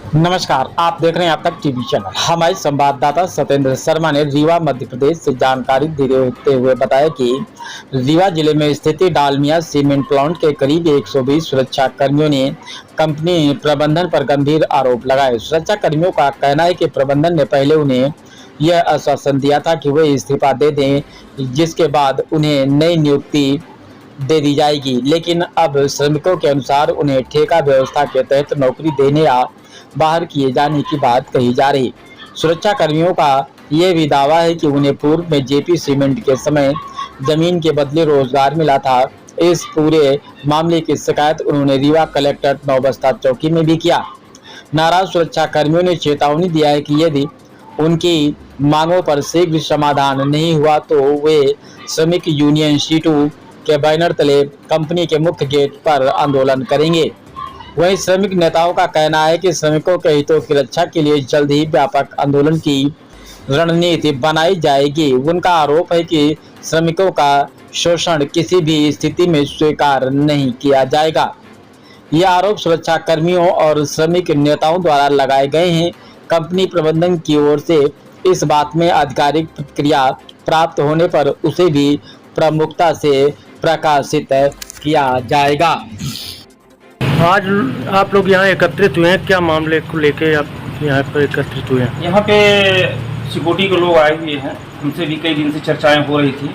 नमस्कार, आप देख रहे हैं आप तक टीवी चैनल। हमारे संवाददाता सत्येंद्र शर्मा ने रीवा मध्य प्रदेश से जानकारी देते हुए बताया कि रीवा जिले में स्थित डालमिया सीमेंट प्लांट के करीब 120 सुरक्षा कर्मियों ने कंपनी प्रबंधन पर गंभीर आरोप लगाए। सुरक्षा कर्मियों का कहना है कि प्रबंधन ने पहले उन्हें यह आश्वासन दिया था कि वे इस्तीफा दे दें, जिसके बाद उन्हें नई नियुक्ति दे दी जाएगी, लेकिन अब श्रमिकों के अनुसार उन्हें ठेका व्यवस्था के तहत नौकरी देने या बाहर किए जाने की बात कही जा रही। सुरक्षा कर्मियों का यह भी दावा है कि उन्हें पूर्व में जेपी सीमेंट के समय जमीन के बदले रोजगार मिला था। इस पूरे मामले की शिकायत उन्होंने रीवा कलेक्टर नौबस्ता चौकी में भी किया। नाराज सुरक्षा कर्मियों ने चेतावनी दिया है कि यदि उनकी मांगों पर शीघ्र समाधान नहीं हुआ तो वे श्रमिक यूनियन सीटू के बैनर तले कंपनी के मुख्य गेट पर आंदोलन करेंगे। वहीं श्रमिक नेताओं का कहना है कि श्रमिकों के हितों की रक्षा के लिए जल्द ही व्यापक आंदोलन की रणनीति बनाई जाएगी। उनका आरोप है कि श्रमिकों का शोषण किसी भी स्थिति में स्वीकार नहीं किया जाएगा। यह आरोप सुरक्षा कर्मियों और श्रमिक नेताओं द्वारा लगाए गए हैं। कंपनी प्रबंधन की ओर से इस बात में आधिकारिक प्रतिक्रिया प्राप्त होने पर उसे भी प्रमुखता से प्रकाशित किया जाएगा। आज आप लोग यहाँ एकत्रित हुए हैं, क्या मामले को लेके आप यहाँ पर एकत्रित हुए हैं? यहाँ पे सिक्योरिटी के लोग आए हुए हैं, हमसे भी कई दिन से चर्चाएं हो रही थी।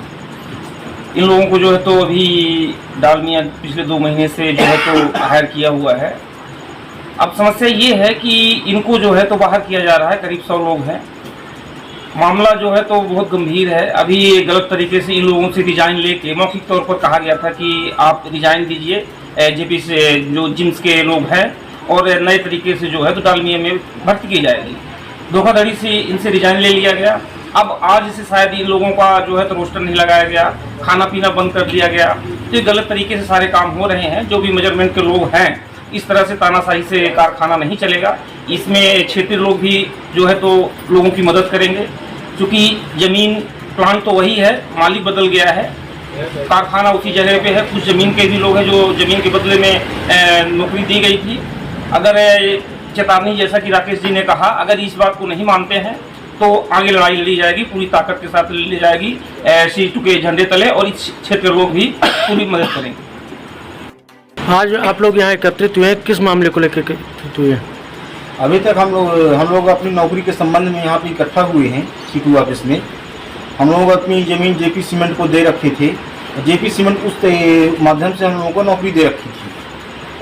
इन लोगों को जो है तो अभी डालमिया पिछले 2 महीने से जो है तो हायर किया हुआ है। अब समस्या ये है कि इनको जो है तो बाहर किया जा रहा है, करीब 100 लोग हैं। मामला जो है तो बहुत गंभीर है। अभी गलत तरीके से इन लोगों से रिजाइन लेके मौखिक तौर पर कहा गया था कि आप रिजाइन दीजिए जेपी से जो जिम्स के लोग हैं और नए तरीके से जो है तो डालमिया में भर्ती की जाएगी। धोखाधड़ी से इनसे रिजाइन ले लिया गया। अब आज से शायद इन लोगों का जो है तो रोस्टर नहीं लगाया गया, खाना पीना बंद कर दिया गया। तो ये गलत तरीके से सारे काम हो रहे हैं। जो भी मेजरमेंट के लोग हैं, इस तरह से तानाशाही से कारखाना नहीं चलेगा। इसमें क्षेत्रीय लोग भी जो है तो लोगों की मदद करेंगे, क्योंकि ज़मीन प्लांट तो वही है, मालिक बदल गया है, कारखाना उसी जगह पे है। कुछ ज़मीन के भी लोग हैं जो ज़मीन के बदले में नौकरी दी गई थी। अगर चेतावनी, जैसा कि राकेश जी ने कहा, अगर इस बात को नहीं मानते हैं तो आगे लड़ाई लड़ी जाएगी, पूरी ताकत के साथ लड़ी जाएगी सीटू के झंडे तले, और इस क्षेत्र के लोग भी पूरी मदद करेंगे। आज आप लोग यहाँ एकत्रित हुए हैं, किस मामले को लेकर एकत्रित हुए हैं? अभी तक हम लोग अपनी नौकरी के संबंध में यहाँ पे इकट्ठा हुए हैं सीटू ऑफिस में। हम लोग अपनी ज़मीन जेपी सीमेंट को दे रखे थे। जेपी सीमेंट उस माध्यम से हम लोगों को नौकरी दे रखी थी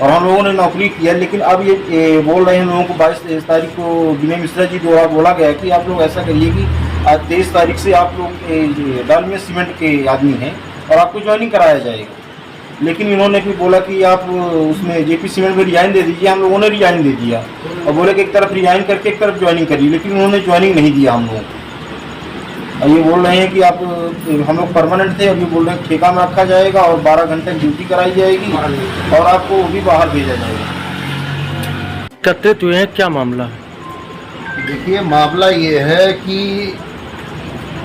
और हम लोगों ने नौकरी किया। लेकिन अब ये बोल रहे हैं लोगों को 22 तारीख को विनय मिश्रा जी द्वारा बोला गया कि आप लोग ऐसा करिए कि आज 23 तारीख से आप लोग डालमिया सीमेंट के आदमी हैं और आपको ज्वाइनिंग कराया जाएगा। लेकिन इन्होंने भी बोला कि आप उसमें जेपी सीमेंट में रिजाइन दे दीजिए। हम लोगों ने रिजाइन दे दिया और बोले कि एक तरफ रिजाइन करके एक तरफ ज्वाइनिंग करिए, लेकिन उन्होंने ज्वाइनिंग नहीं दिया हम लोगों को। ये बोल रहे हैं कि आप हम लोग परमानेंट थे, अभी बोल रहे हैं ठेका में रखा जाएगा और 12 घंटे ड्यूटी कराई जाएगी और आपको वो भी बाहर भेजा जाएगा। एकत्रित हुए हैं, क्या मामला है? देखिए, मामला ये है कि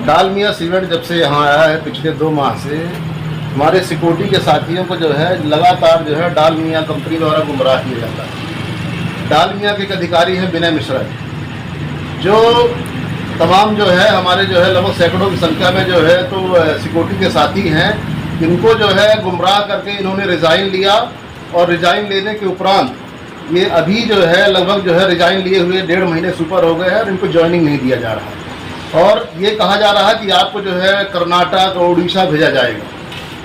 डालमिया सीमेंट जब से यहाँ आया है पिछले 2 माह से हमारे सिक्योरिटी के साथियों को जो है लगातार जो है डालमिया कंपनी द्वारा गुमराह किया जाता है। डालमिया के एक अधिकारी हैं विनय मिश्रा, जो तमाम जो है हमारे जो है लगभग सैकड़ों की संख्या में जो है तो सिक्योरिटी के साथी हैं, इनको जो है गुमराह करके इन्होंने रिज़ाइन लिया और रिज़ाइन लेने के उपरांत ये अभी जो है लगभग जो है रिज़ाइन लिए हुए 1.5 महीने से ऊपर हो गए हैं और इनको ज्वाइनिंग नहीं दिया जा रहा है। और ये कहा जा रहा है कि आपको जो है कर्नाटक और उड़ीसा भेजा जाएगा।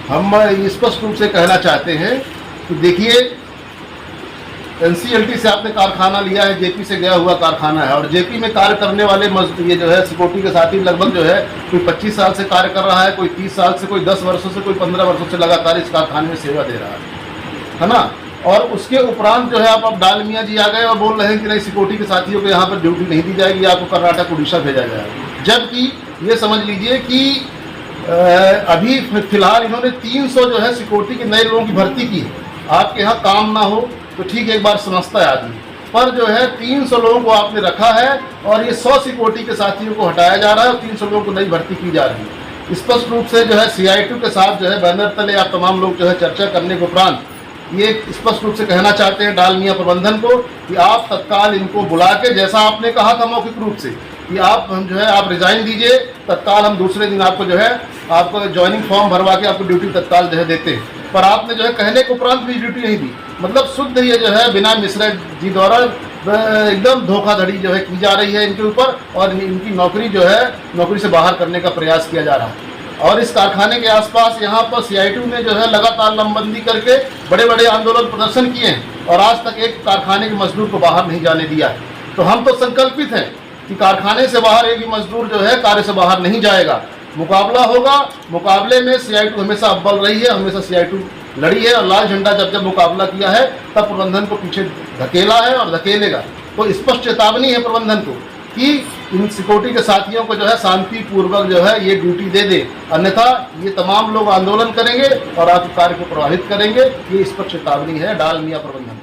हम स्पष्ट रूप से कहना चाहते हैं कि देखिए, एनसीएलटी से आपने कारखाना लिया है, जेपी से गया हुआ कारखाना है और जेपी में कार्य करने वाले ये जो है सिक्योरिटी के साथी लगभग जो है कोई 25 साल से कार्य कर रहा है, कोई 30 साल से, कोई 10 वर्षों से, कोई 15 वर्षों से लगातार इस कारखाने में सेवा दे रहा है ना। और उसके उपरांत जो है आप डालमिया जी आ गए और बोल रहे हैं कि नहीं, सिक्योरिटी के साथियों को यहाँ पर ड्यूटी नहीं दी जाएगी, आपको कर्नाटक उड़ीसा भेजा जाएगा। जबकि ये समझ लीजिए कि अभी फिलहाल इन्होंने 300 जो है सिक्योरिटी के नए लोगों की भर्ती की है। आपके यहाँ काम ना हो तो ठीक है, एक बार समझता है आदमी, पर जो है 300 लोगों को आपने रखा है और ये 100 सिक्योरिटी के साथियों को हटाया जा रहा है और 300 लोगों को नई भर्ती की जा रही है। स्पष्ट रूप से जो है CITU के साथ जो है बैनर तले आप तमाम लोग जो है चर्चा करने के उपरांत ये स्पष्ट रूप से कहना चाहते हैं डालमिया प्रबंधन को कि आप तत्काल इनको बुला के, जैसा आपने कहा था मौखिक रूप से कि आप हम जो है आप रिजाइन दीजिए, तत्काल हम दूसरे दिन आपको जो है आपको ज्वाइनिंग फॉर्म भरवा के आपको ड्यूटी तत्काल जो है देते हैं, पर आपने जो है कहने के उपरांत भी ड्यूटी नहीं दी। मतलब शुद्ध ये जो है बिना मिश्रा जी द्वारा एकदम धोखाधड़ी जो है की जा रही है इनके ऊपर, और इनकी नौकरी जो है नौकरी से बाहर करने का प्रयास किया जा रहा है। और इस कारखाने के आसपास यहाँ पर CITU ने जो है लगातार लंबबंदी करके बड़े बड़े आंदोलन प्रदर्शन किए हैं और आज तक एक कारखाने के मजदूर को बाहर नहीं जाने दिया है। तो हम तो संकल्पित हैं कि कारखाने से बाहर एक भी मजदूर जो है कार्य से बाहर नहीं जाएगा। मुकाबला होगा, मुकाबले में CITU हमेशा अव्वल रही है, हमेशा CITU लड़ी है और लाल झंडा जब जब मुकाबला किया है तब प्रबंधन को पीछे धकेला है और धकेलेगा। तो स्पष्ट चेतावनी है प्रबंधन को कि इन सिक्योरिटी के साथियों को जो है शांतिपूर्वक जो है ये ड्यूटी दे दे, अन्यथा ये तमाम लोग आंदोलन करेंगे और आपके कार्य को प्रभावित करेंगे। ये स्पष्ट चेतावनी है डालमिया प्रबंधन।